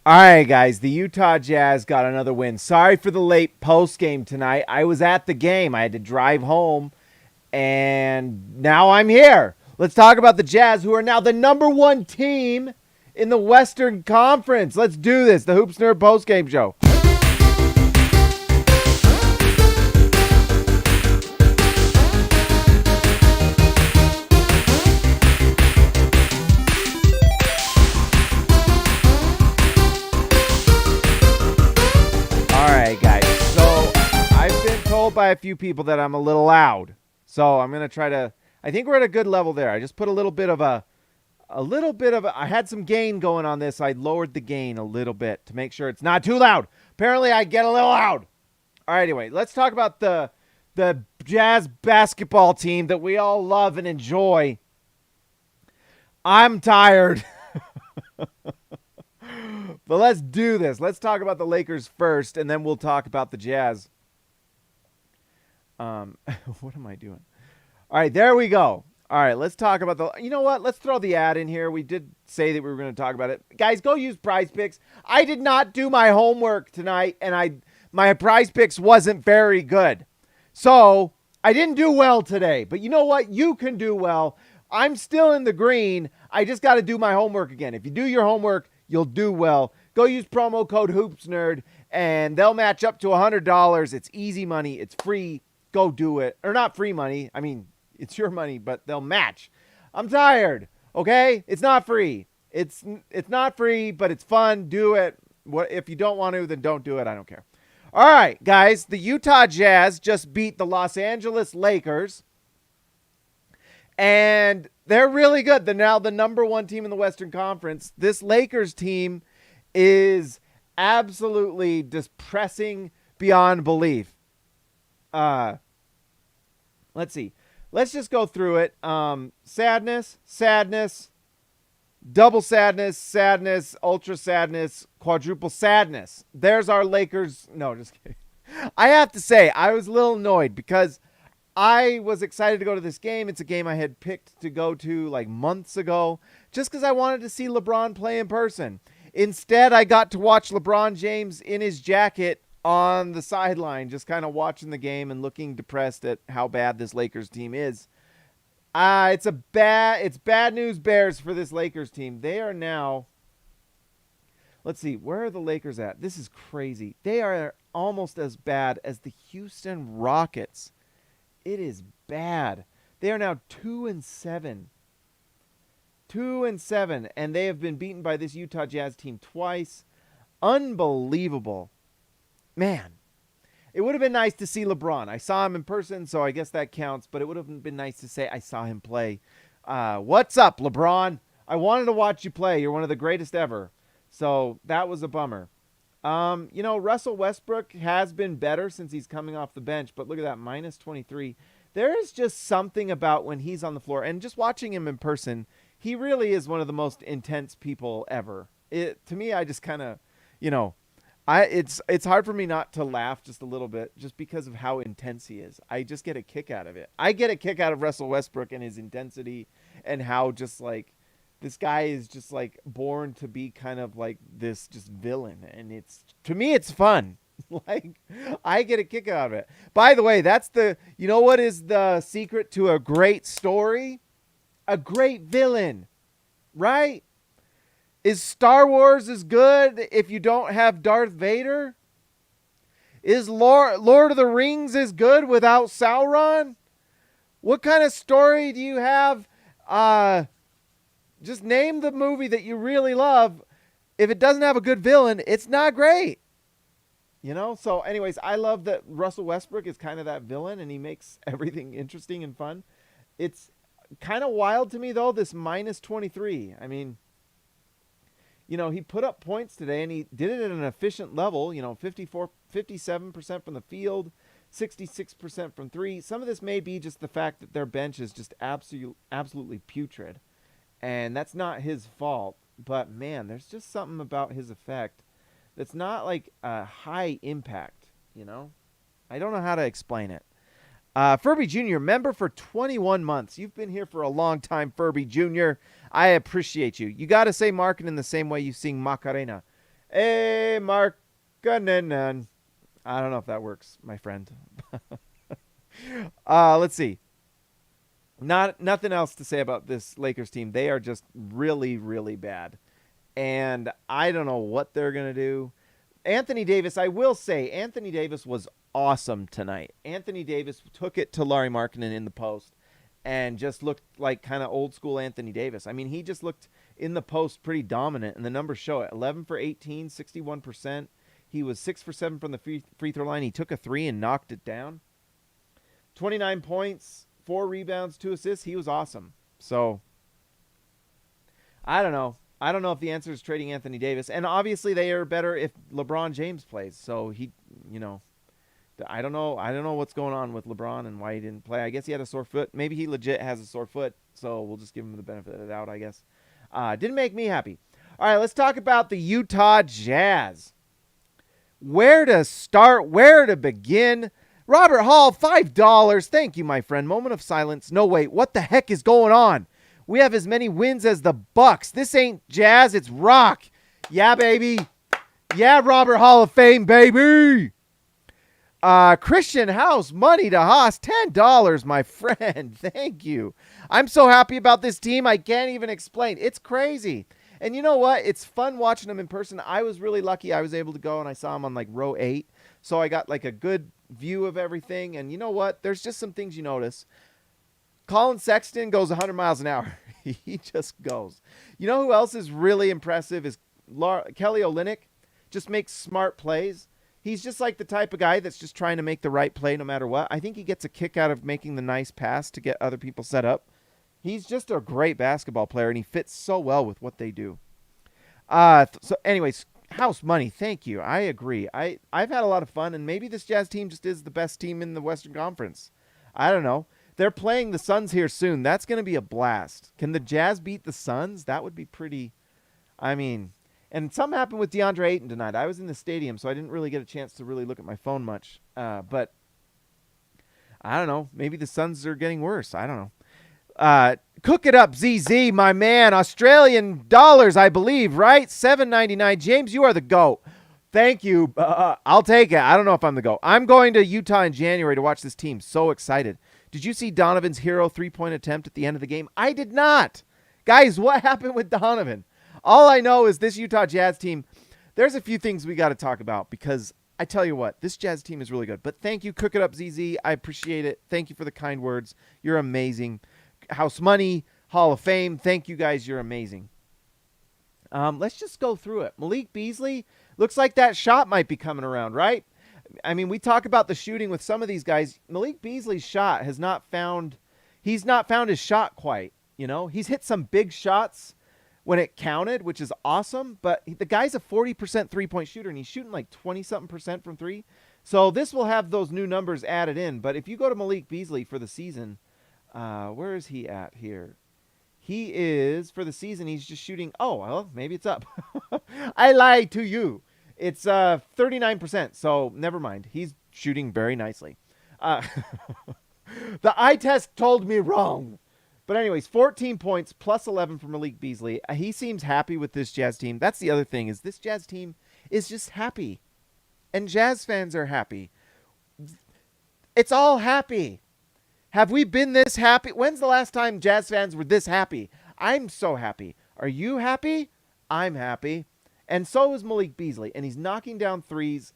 All right, guys, the Utah Jazz got another win. Sorry for the late post game tonight. I was at the game. I had to drive home, and now I'm here. Let's talk about the Jazz, who are now the number one team in the Western Conference. Let's do this. The Hoops Nerd post game show. By a few people that I'm a little loud, so I'm gonna try to. I think we're at a good level there. I just put a little bit of I had some gain going on this. I lowered the gain a little bit to make sure it's not too loud. Apparently, I get a little loud. All right, anyway, let's talk about the Jazz basketball team that we all love and enjoy. I'm tired. But let's do this. Let's talk about the Lakers first, and then we'll talk about the Jazz. What am I doing? All right, there we go. All right, let's talk about the, you know what? Let's throw the ad in here. We did say that we were going to talk about it. Guys, go use Prize Picks. I did not do my homework tonight, and my Prize Picks wasn't very good. So I didn't do well today, but you know what? You can do well. I'm still in the green. I just got to do my homework again. If you do your homework, you'll do well. Go use promo code HoopsNerd, and they'll match up to $100. It's easy money. It's free. Go do it. Or not free money. I mean, it's your money, but they'll match. I'm tired. Okay? It's not free. It's not free, but it's fun. Do it. If you don't want to, then don't do it. I don't care. All right, guys. The Utah Jazz just beat the Los Angeles Lakers. And they're really good. They're now the number one team in the Western Conference. This Lakers team is absolutely depressing beyond belief. Let's see. Let's just go through it. Sadness, double sadness, ultra sadness, quadruple sadness. There's our Lakers. No, just kidding. I have to say, I was a little annoyed because I was excited to go to this game. It's a game I had picked to go to like months ago just because I wanted to see LeBron play in person. Instead, I got to watch LeBron James in his jacket on the sideline, just kind of watching the game and looking depressed at how bad this Lakers team is. It's bad news bears for this Lakers team. They are now, let's see, where are the Lakers at? This is crazy. They are almost as bad as the Houston Rockets. It is bad. They are now 2-7. 2-7, and they have been beaten by this Utah Jazz team twice. Unbelievable. Man, it would have been nice to see LeBron. I saw him in person, so I guess that counts, but it would have been nice to say I saw him play. What's up, LeBron? I wanted to watch you play. You're one of the greatest ever. So that was a bummer. Russell Westbrook has been better since he's coming off the bench, but look at that, minus 23. There is just something about when he's on the floor, and just watching him in person, he really is one of the most intense people ever. To me, I just kind of, it's hard for me not to laugh just a little bit just because of how intense he is. I just get a kick out of it. I get a kick out of Russell Westbrook and his intensity and how just like this guy is just like born to be kind of like this just villain. And to me, it's fun. Like I get a kick out of it. By the way, you know what is the secret to a great story? A great villain, right? Is Star Wars as good if you don't have Darth Vader? Is Lord of the Rings as good without Sauron? What kind of story do you have? Just name the movie that you really love. If it doesn't have a good villain, it's not great. So anyways, I love that Russell Westbrook is kind of that villain and he makes everything interesting and fun. It's kind of wild to me, though, this minus 23. I mean, he put up points today, and he did it at an efficient level, 57% from the field, 66% from three. Some of this may be just the fact that their bench is just absolutely putrid, and that's not his fault. But, man, there's just something about his effect that's not like a high impact, I don't know how to explain it. Furby Jr., member for 21 months. You've been here for a long time, Furby Jr. I appreciate you. You got to say Markkanen in the same way you sing Macarena. Hey, Markkanen. I don't know if that works, my friend. Let's see. Nothing else to say about this Lakers team. They are just really, really bad. And I don't know what they're going to do. Anthony Davis, I will say, Anthony Davis was awesome tonight. Anthony Davis took it to Lauri Markkanen in the post and just looked like kind of old school Anthony Davis. I mean, he just looked in the post pretty dominant, and the numbers show it. 11 for 18, 61%. He was 6 for 7 from the free throw line. He took a three and knocked it down. 29 points, 4 rebounds, 2 assists. He was awesome. So, I don't know. I don't know if the answer is trading Anthony Davis. And obviously they are better if LeBron James plays. So he, I don't know. I don't know what's going on with LeBron and why he didn't play. I guess he had a sore foot. Maybe he legit has a sore foot. So we'll just give him the benefit of the doubt, I guess. Didn't make me happy. All right, let's talk about the Utah Jazz. Where to start? Where to begin? Robert Hall, $5. Thank you, my friend. Moment of silence. No, wait. What the heck is going on? We have as many wins as the Bucks. This ain't jazz, it's rock. Yeah, baby. Yeah, Robert Hall of Fame, baby. Christian House, money to Haas, $10, my friend. Thank you. I'm so happy about this team, I can't even explain. It's crazy. And you know what? It's fun watching them in person. I was really lucky I was able to go, and I saw them on like row 8. So I got like a good view of everything. And you know what? There's just some things you notice. Colin Sexton goes 100 miles an hour. He just goes. You know who else is really impressive is Kelly Olynyk. Just makes smart plays. He's just like the type of guy that's just trying to make the right play no matter what. I think he gets a kick out of making the nice pass to get other people set up. He's just a great basketball player, and he fits so well with what they do. So anyways, house money, thank you. I agree. I've had a lot of fun, and maybe this Jazz team just is the best team in the Western Conference. I don't know. They're playing the Suns here soon. That's going to be a blast. Can the Jazz beat the Suns? That would be pretty. I mean, and something happened with DeAndre Ayton tonight. I was in the stadium, so I didn't really get a chance to really look at my phone much. But I don't know. Maybe the Suns are getting worse. I don't know. Cook it up, ZZ, my man. Australian dollars, I believe, right? $7.99. James, you are the GOAT. Thank you. I'll take it. I don't know if I'm the GOAT. I'm going to Utah in January to watch this team. So excited. Did you see Donovan's hero 3-point attempt at the end of the game? I did not. Guys, what happened with Donovan? All I know is this Utah Jazz team, there's a few things we got to talk about because I tell you what, this Jazz team is really good. But thank you, Cook It Up, ZZ. I appreciate it. Thank you for the kind words. You're amazing. House Money, Hall of Fame. Thank you, guys. You're amazing. Let's just go through it. Malik Beasley, looks like that shot might be coming around, right? I mean, we talk about the shooting with some of these guys. Malik Beasley's shot he's not found his shot quite, He's hit some big shots when it counted, which is awesome, but the guy's a 40% three-point shooter, and he's shooting like 20-something% from three. So this will have those new numbers added in, but if you go to Malik Beasley for the season, where is he at here? He is, for the season, he's just shooting, well, maybe it's up. I lied to you. It's 39%, so never mind. He's shooting very nicely. The eye test told me wrong. But anyways, 14 points plus 11 for Malik Beasley. He seems happy with this Jazz team. That's the other thing, is this Jazz team is just happy. And Jazz fans are happy. It's all happy. Have we been this happy? When's the last time Jazz fans were this happy? I'm so happy. Are you happy? I'm happy. And so is Malik Beasley, and he's knocking down threes.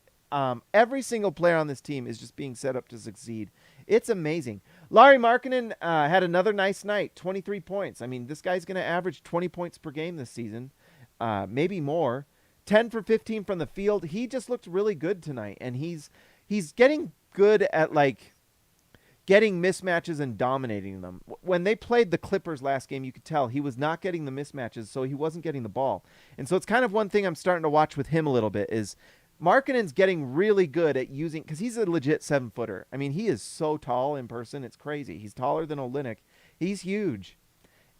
Every single player on this team is just being set up to succeed. It's amazing. Lauri Markkanen had another nice night, 23 points. I mean, this guy's going to average 20 points per game this season, maybe more. 10 for 15 from the field. He just looked really good tonight, and he's getting good at, getting mismatches and dominating them. When they played the Clippers last game, you could tell he was not getting the mismatches, so he wasn't getting the ball. And so it's kind of one thing I'm starting to watch with him a little bit is Markkanen's getting really good at using, because he's a legit 7-footer. I mean, he is so tall in person. It's crazy. He's taller than Olynyk. He's huge.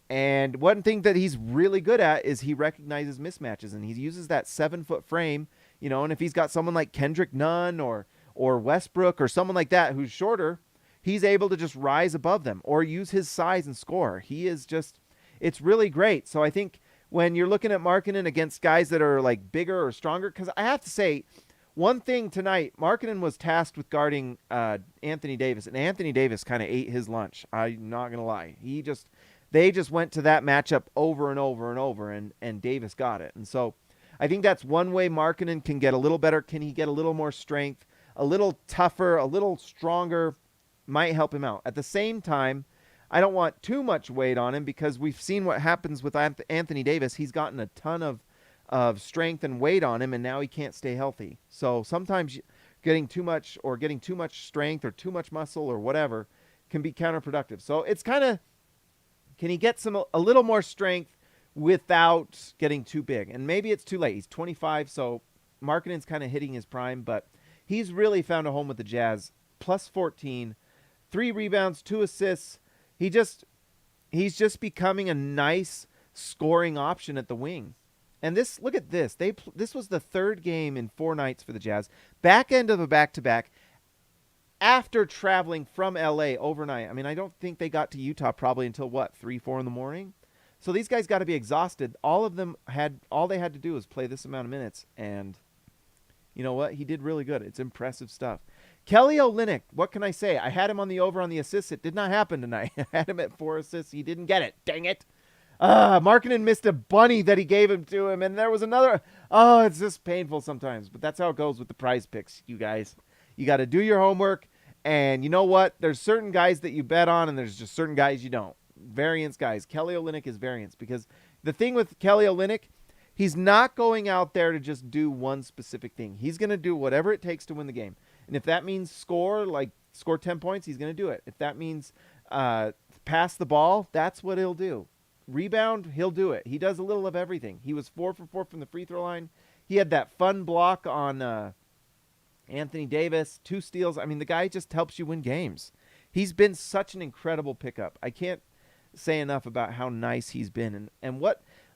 And one thing that he's really good at is he recognizes mismatches, and he uses that 7-foot frame, and if he's got someone like Kendrick Nunn or Westbrook or someone like that who's shorter, he's able to just rise above them or use his size and score. He is just, it's really great. So I think when you're looking at Markkanen against guys that are like bigger or stronger. Because I have to say, one thing tonight, Markkanen was tasked with guarding Anthony Davis, and Anthony Davis kind of ate his lunch. I'm not gonna lie. They just went to that matchup over and over and over, and Davis got it. And so I think that's one way Markkanen can get a little better. Can he get a little more strength, a little tougher, a little stronger? Might help him out. At the same time, I don't want too much weight on him because we've seen what happens with Anthony Davis. He's gotten a ton of strength and weight on him, and now he can't stay healthy. So sometimes getting too much strength or too much muscle or whatever can be counterproductive. So it's kind of, can he get a little more strength without getting too big? And maybe it's too late. He's 25, so Markkanen's kind of hitting his prime, but he's really found a home with the Jazz. Plus 14, 3 rebounds, 2 assists. He's just becoming a nice scoring option at the wing. And look at this. This was the third game in 4 nights for the Jazz. Back end of a back-to-back after traveling from LA overnight. I mean, I don't think they got to Utah probably until 3, 4 in the morning. So these guys got to be exhausted. All they had to do was play this amount of minutes, and you know what? He did really good. It's impressive stuff. Kelly Olynyk, what can I say? I had him on the over on the assists. It did not happen tonight. I had him at 4 assists. He didn't get it. Dang it. Markkanen missed a bunny that he gave him to him, and there was another. Oh, it's just painful sometimes, but that's how it goes with the prize picks, you guys. You got to do your homework, and you know what? There's certain guys that you bet on, and there's just certain guys you don't. Variance guys. Kelly Olynyk is variance, because the thing with Kelly Olynyk, he's not going out there to just do one specific thing. He's going to do whatever it takes to win the game. And if that means score 10 points, he's going to do it. If that means pass the ball, that's what he'll do. Rebound, he'll do it. He does a little of everything. He was 4 for 4 from the free throw line. He had that fun block on Anthony Davis, 2 steals. I mean, the guy just helps you win games. He's been such an incredible pickup. I can't say enough about how nice he's been. And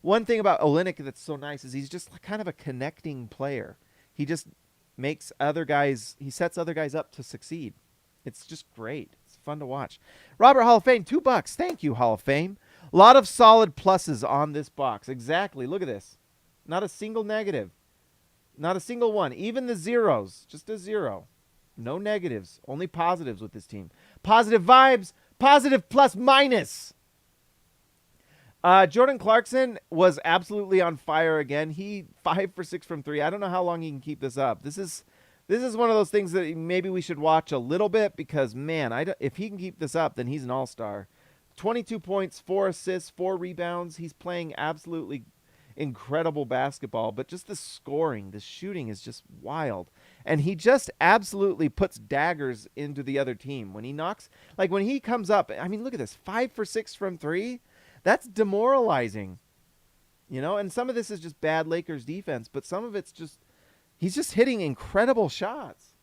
one thing about Olynyk that's so nice is he's just kind of a connecting player. He just makes he sets other guys up to succeed. It's just great. It's fun to watch. Robert Hall of Fame, $2. Thank you, Hall of Fame. A lot of solid pluses on this box. Exactly. Look at this. Not a single negative. Not a single one. Even the zeros. Just a 0. No negatives. Only positives with this team. Positive vibes. Positive plus minus. Jordan Clarkson was absolutely on fire again. He 5 for 6 from 3. I don't know how long he can keep this up. This is one of those things that maybe we should watch a little bit because, man, if he can keep this up, then he's an all-star. 22 points, 4 assists, 4 rebounds. He's playing absolutely incredible basketball, but just the scoring, the shooting is just wild. And he just absolutely puts daggers into the other team. When he knocks, when he comes up, I mean, look at this, 5 for 6 from 3. That's demoralizing, and some of this is just bad Lakers defense, but some of it's just, he's just hitting incredible shots.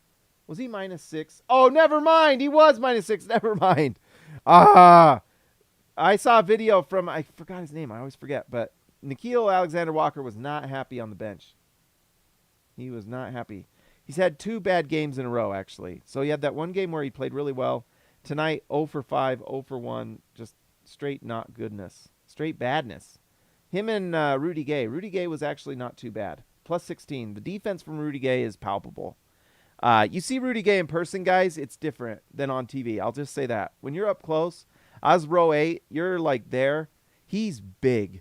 Was he -6? Oh, never mind. He was -6. Never mind. I saw a video from, I forgot his name. I always forget, but Nickeil Alexander-Walker was not happy on the bench. He was not happy. He's had 2 bad games in a row, actually. So he had that one game where he played really well. Tonight, 0 for 5, 0 for 1, just straight not goodness. Straight badness. Him and Rudy Gay. Rudy Gay was actually not too bad. Plus 16. The defense from Rudy Gay is palpable. You see Rudy Gay in person, guys, it's different than on TV. I'll just say that. When you're up close, I was row 8, you're there. He's big.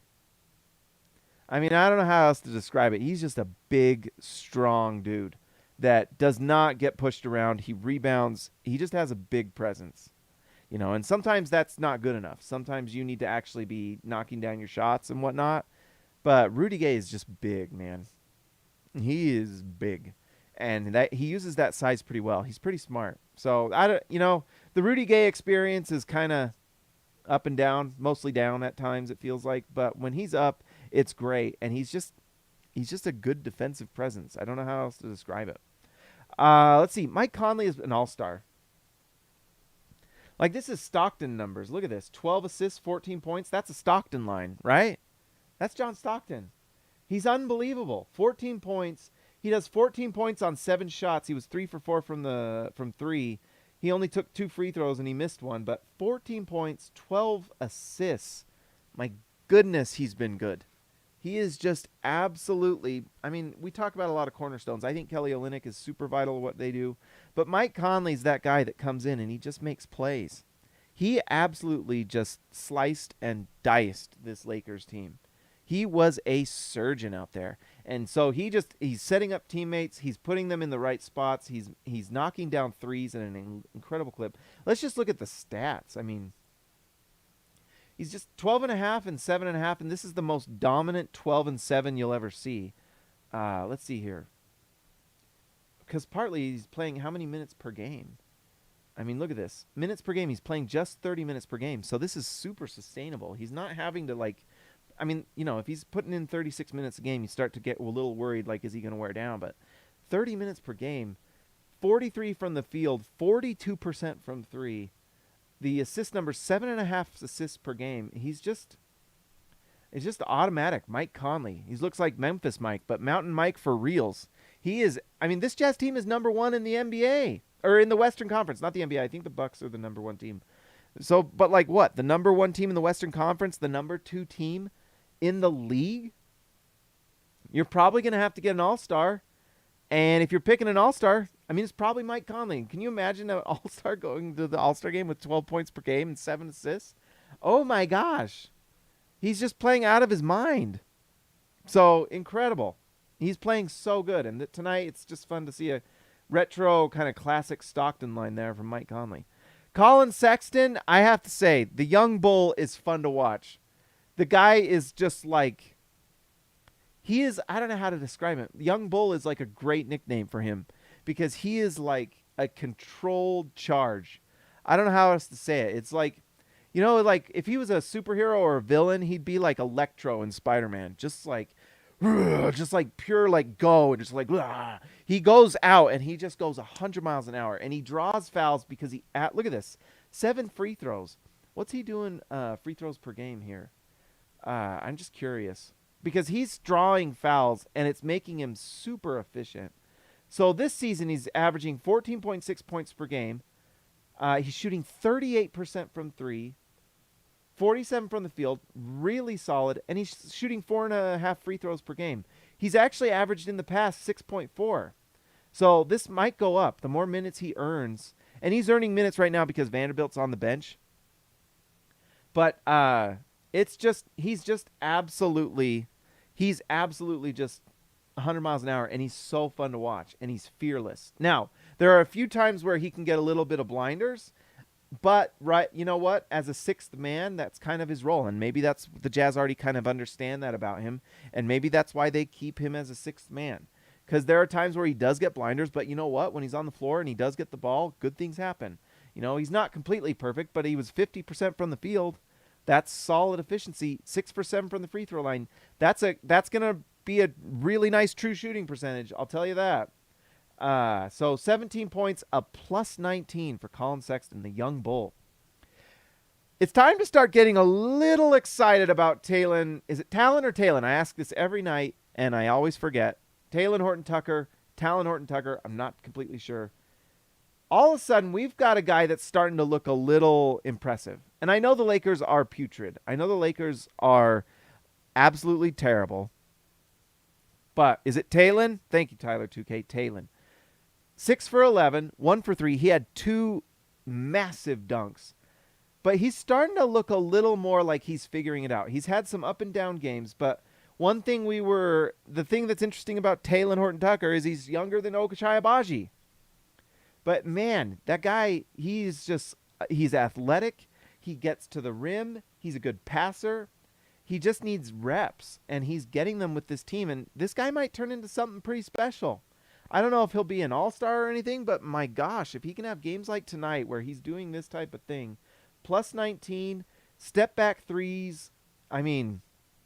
I mean, I don't know how else to describe it. He's just a big, strong dude that does not get pushed around. He rebounds. He just has a big presence. And sometimes that's not good enough. Sometimes you need to actually be knocking down your shots and whatnot. But Rudy Gay is just big, man. He is big. And he uses that size pretty well. He's pretty smart. So, the Rudy Gay experience is kind of up and down, mostly down at times it feels like. But when he's up, it's great. And he's just a good defensive presence. I don't know how else to describe it. Let's see. Mike Conley is an all-star. This is Stockton numbers. Look at this. 12 assists, 14 points. That's a Stockton line, right? That's John Stockton. He's unbelievable. 14 points. He does 14 points on 7 shots. He was 3 for 4 from 3. He only took 2 free throws and he missed one, but 14 points, 12 assists. My goodness, he's been good. He is just absolutely, I mean, we talk about a lot of cornerstones. I think Kelly Olynyk is super vital to what they do. But Mike Conley's that guy that comes in and he just makes plays. He absolutely just sliced and diced this Lakers team. He was a surgeon out there. And so he's setting up teammates, he's putting them in the right spots, he's knocking down threes at an incredible clip. Let's just look at the stats. I mean, he's just 12 and a half and 7.5, and this is the most dominant 12 and 7 you'll ever see. Let's see here. Because partly he's playing how many minutes per game? I mean, look at this. Minutes per game, he's playing just 30 minutes per game. So this is super sustainable. He's not having to, like, I mean, you know, if he's putting in 36 minutes a game, you start to get a little worried, like, is he going to wear down? But 30 minutes per game, 43 from the field, 42% from three. The assist number, 7.5 assists per game. It's just automatic. Mike Conley. He looks like Memphis Mike, but Mountain Mike for reals. He is, I mean, this Jazz team is number one in the NBA. Or in the Western Conference, not the NBA. I think the Bucks are the number one team. So, but like what? The number one team in the Western Conference, the number two team in the league? You're probably going to have to get an all-star. And if you're picking an all-star, I mean, it's probably Mike Conley. Can you imagine an all-star going to the all-star game with 12 points per game and 7 assists? Oh, my gosh. He's just playing out of his mind. So, incredible. He's playing so good. And tonight, it's just fun to see a retro kind of classic Stockton line there from Mike Conley. Colin Sexton, I have to say, the young bull is fun to watch. The guy is just like, he is, I don't know how to describe him. Young bull is like a great nickname for him because he is like a controlled charge. I don't know how else to say it. It's like, you know, like if he was a superhero or a villain, he'd be like Electro in Spider-Man. Just like pure like go and just like he goes out and he just goes 100 miles an hour and he draws fouls because look at this, 7 free throws. What's he doing free throws per game here? I'm just curious because he's drawing fouls and it's making him super efficient. So this season he's averaging 14.6 points per game. He's shooting 38% from three, 47 from the field, really solid, and he's shooting 4.5 free throws per game. He's actually averaged in the past 6.4. So this might go up the more minutes he earns, and he's earning minutes right now because Vanderbilt's on the bench. But he's absolutely just 100 miles an hour, and he's so fun to watch, and he's fearless. Now, there are a few times where he can get a little bit of blinders, but, right, you know what? As a sixth man, that's kind of his role. And maybe that's the Jazz already kind of understand that about him. And maybe that's why they keep him as a sixth man. Because there are times where he does get blinders, but you know what? When he's on the floor and he does get the ball, good things happen. You know, he's not completely perfect, but he was 50% from the field. That's solid efficiency. 6 for 7 from the free throw line. That's going to be a really nice true shooting percentage. I'll tell you that. So 17 points, a plus 19 for Colin Sexton, the young bull. It's time to start getting a little excited about Taylin. Is it Talon or Taylin? I ask this every night, and I always forget. Taylin Horton Tucker, Talon Horton Tucker. I'm not completely sure. All of a sudden, we've got a guy that's starting to look a little impressive. And I know the Lakers are putrid. I know the Lakers are absolutely terrible. But is it Taylin? Thank you, Tyler 2K. Taylin. 6 for 11, 1 for 3. He had 2 massive dunks. But he's starting to look a little more like he's figuring it out. He's had some up and down games, but the thing that's interesting about Taylin Horton Tucker is he's younger than Ochai Agbaji. But man, that guy, he's athletic. He gets to the rim. He's a good passer. He just needs reps, and he's getting them with this team. And this guy might turn into something pretty special. I don't know if he'll be an all-star or anything, but my gosh, if he can have games like tonight where he's doing this type of thing, plus 19, step-back threes, I mean,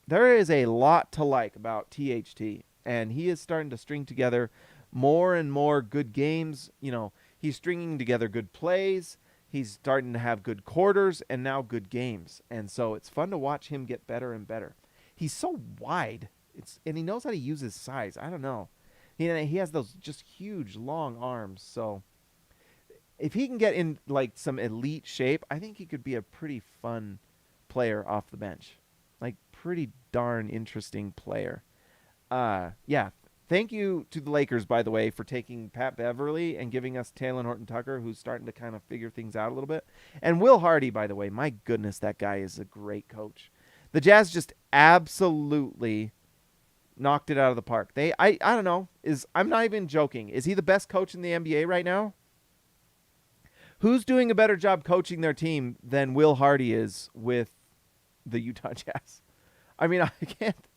there is a lot to like about THT, and he is starting to string together more and more good games. You know, he's stringing together good plays. He's starting to have good quarters and now good games. And so it's fun to watch him get better and better. He's so wide, and he knows how to use his size. I don't know. He has those just huge, long arms. So if he can get in like some elite shape, I think he could be a pretty fun player off the bench. Like pretty darn interesting player. Yeah. Thank you to the Lakers, by the way, for taking Pat Beverly and giving us Taylin Horton Tucker, who's starting to kind of figure things out a little bit. And Will Hardy, by the way, my goodness, that guy is a great coach. The Jazz just absolutely knocked it out of the park. I don't know. I'm not even joking. Is he the best coach in the NBA right now? Who's doing a better job coaching their team than Will Hardy is with the Utah Jazz? I mean, I can't.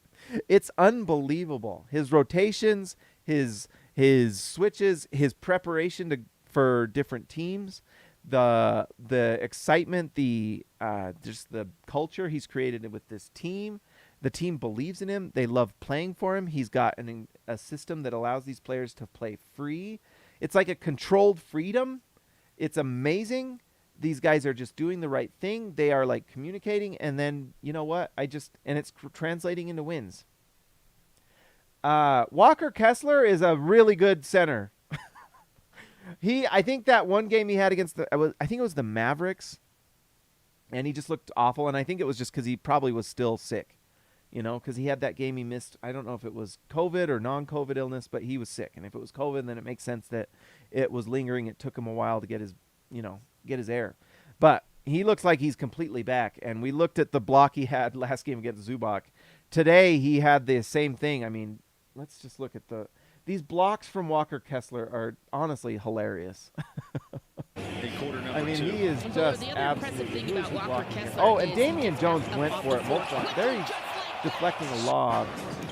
It's unbelievable. His rotations, his switches, his preparation for different teams, the excitement, just the culture he's created with this team. The team believes in him. They love playing for him. He's got a system that allows these players to play free. It's like a controlled freedom. It's amazing. These guys are just doing the right thing. They are like communicating, and then you know what? And it's translating into wins. Walker Kessler is a really good center. I think that one game he had against I think it was the Mavericks, and he just looked awful. And I think it was just because he probably was still sick, because he had that game he missed. I don't know if it was COVID or non-COVID illness, but he was sick. And if it was COVID, then it makes sense that it was lingering. It took him a while to get his air. But he looks like he's completely back. And we looked at the block he had last game against Zubac. Today he had the same thing. I mean, let's just look at these blocks from Walker Kessler are honestly hilarious. I mean, he is just absolutely. Oh, and Damian Jones went for it multiple times. There he's deflecting a lob,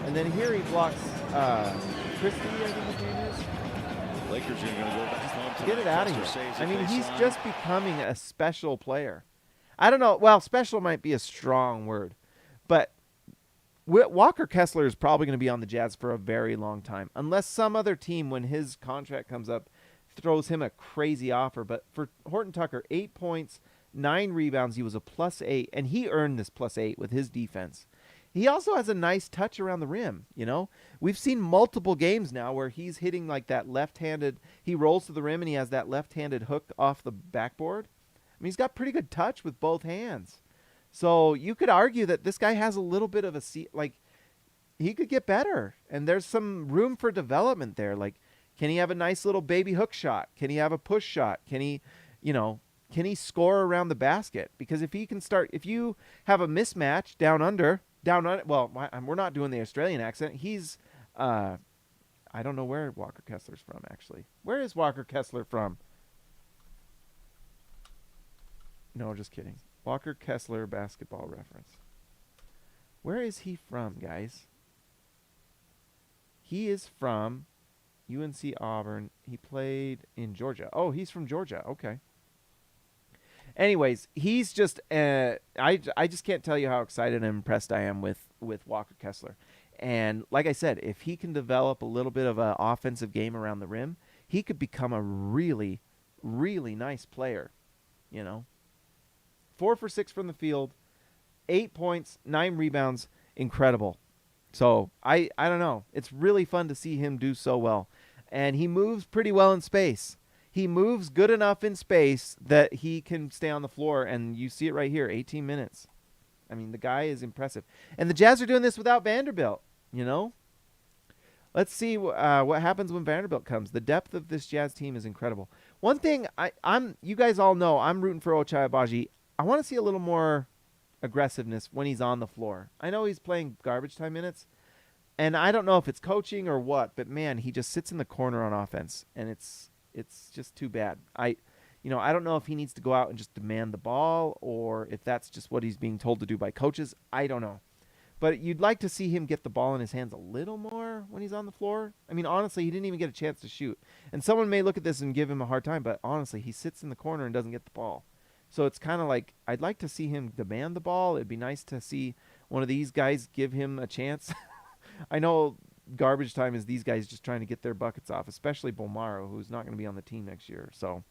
and then here he blocks Christie, I think his name is. Lakers are going to go back home to get it out of here. I mean, he's just becoming a special player. I don't know. Well, special might be a strong word, but Walker Kessler is probably going to be on the Jazz for a very long time, unless some other team, when his contract comes up, throws him a crazy offer. But for Horton Tucker, 8 points, 9 rebounds. He was a +8, and he earned this +8 with his defense. He also has a nice touch around the rim, We've seen multiple games now where he's hitting like that left-handed. He rolls to the rim, and he has that left-handed hook off the backboard. I mean, he's got pretty good touch with both hands. So you could argue that this guy has a little bit of he could get better, and there's some room for development there. Like, can he have a nice little baby hook shot? Can he have a push shot? Can he score around the basket? Because if you have a mismatch down under, well, we're not doing the Australian accent. He's, I don't know where Walker Kessler's from, actually. Where is Walker Kessler from? No, just kidding. Walker Kessler basketball reference. Where is he from, guys? He is from UNC Auburn. He played in Georgia. Oh, he's from Georgia. Okay. Anyways, he's just I just can't tell you how excited and impressed I am with Walker Kessler. And like I said, if he can develop a little bit of an offensive game around the rim, he could become a really, really nice player, 4 for 6 from the field, 8 points, 9 rebounds, incredible. So I don't know. It's really fun to see him do so well. And he moves pretty well in space. He moves good enough in space that he can stay on the floor, and you see it right here, 18 minutes. I mean, the guy is impressive. And the Jazz are doing this without Vanderbilt, Let's see what happens when Vanderbilt comes. The depth of this Jazz team is incredible. One thing, you guys all know, I'm rooting for Ochai Agbaji. I want to see a little more aggressiveness when he's on the floor. I know he's playing garbage time minutes, and I don't know if it's coaching or what, but man, he just sits in the corner on offense, and it's just too bad. I don't know if he needs to go out and just demand the ball, or if that's just what he's being told to do by coaches. I don't know. But you'd like to see him get the ball in his hands a little more when he's on the floor. I mean, honestly, he didn't even get a chance to shoot. And someone may look at this and give him a hard time, but honestly, he sits in the corner and doesn't get the ball. So it's kind of like, I'd like to see him demand the ball. It'd be nice to see one of these guys give him a chance. I know garbage time is these guys just trying to get their buckets off, especially Bolmaro, who's not going to be on the team next year. So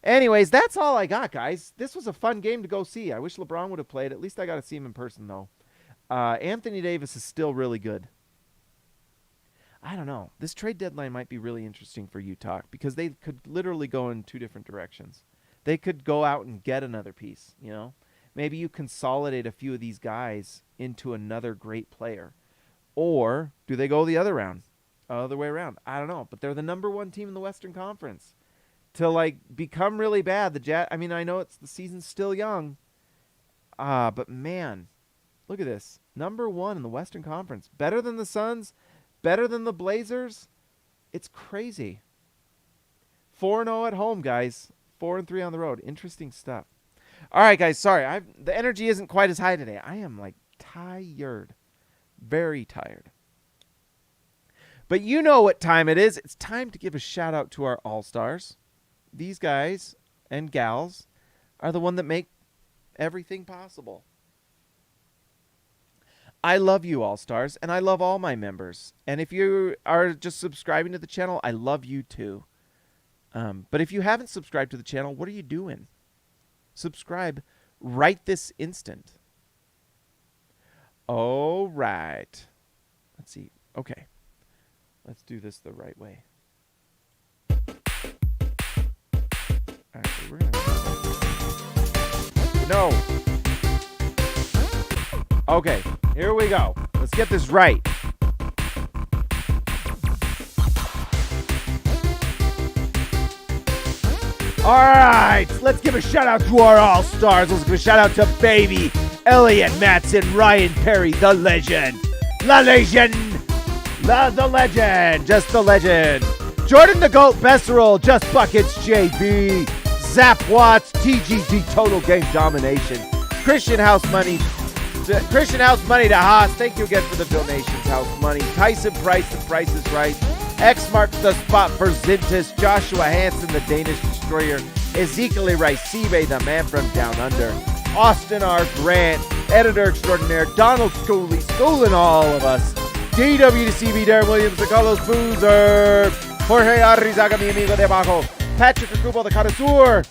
anyways, that's all I got, guys. This was a fun game to go see. I wish LeBron would have played. At least I got to see him in person, though. Anthony Davis is still really good. I don't know. This trade deadline might be really interesting for Utah because they could literally go in 2 different directions. They could go out and get another piece, maybe you consolidate a few of these guys into another great player. Or do they go the other way around? I don't know. But they're the number 1 team in the Western Conference. To, like, become really bad, the Jazz, I mean, I know the season's still young. But, man, look at this. Number 1 in the Western Conference. Better than the Suns. Better than the Blazers. It's crazy. 4-0 at home, guys. 4-3 on the road. Interesting stuff. All right, guys. Sorry. The energy isn't quite as high today. I am, like, tired. Very tired. But you know what time it is. It's time to give a shout out to our All-Stars. These guys and gals are the one that make everything possible. I love you, All-Stars, and I love all my members. And if you are just subscribing to the channel, I love you too. But if you haven't subscribed to the channel, what are you doing? Subscribe right this instant. All right. Let's see. Okay. Let's do this the right way. Actually, we're going to... No. Okay. Here we go. Let's get this right. All right, let's give a shout out to our All-Stars. Let's give a shout out to Baby, Elliot Matson, Ryan Perry, the legend. La legend. The legend. Just the legend. Jordan the Goat, Besserell, Just Buckets, JB. Zap Watts, TGG, Total Game Domination. Christian House Money to Haas. Thank you again for the donations, House Money. Tyson Price, The Price is Right. X marks the spot for Zintis. Joshua Hansen, the Danish Destroyer. Ezekiel Rice-Sibe, the man from Down Under. Austin R. Grant, Editor Extraordinaire. Donald Schooley, schooling all of us. DWCB, Darren Williams, the Carlos Boozer. Jorge Arrizaga, mi amigo de abajo. Patrick Akubo, the Connoisseur.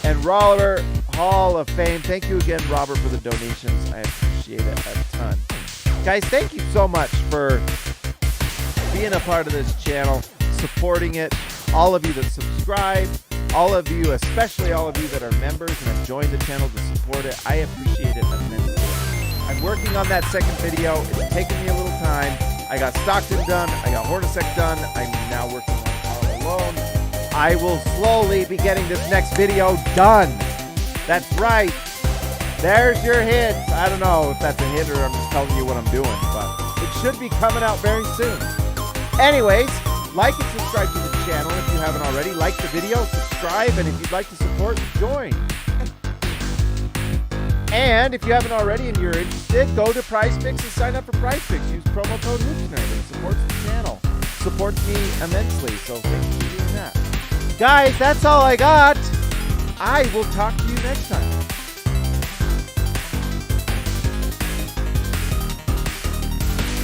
And Robert, Hall of Fame. Thank you again, Robert, for the donations. I appreciate it a ton. Guys, thank you so much for being a part of this channel, supporting it. All of you that subscribe, all of you, especially all of you that are members and have joined the channel to support it, I appreciate it immensely. I'm working on that second video. It's taking me a little time. I got Stockton done. I got Hornacek done. I'm now working on Karl Malone. I will slowly be getting this next video done. That's right. There's your hint. I don't know if that's a hint or I'm just telling you what I'm doing, but it should be coming out very soon. Anyways, like and subscribe to the channel if you haven't already. Like the video, subscribe, and if you'd like to support, join. And if you haven't already and you're interested, go to PrizePicks and sign up for PrizePicks. Use promo code HoopsNerd. It supports the channel. Supports me immensely, so thank you for doing that. Guys, that's all I got. I will talk to you next time.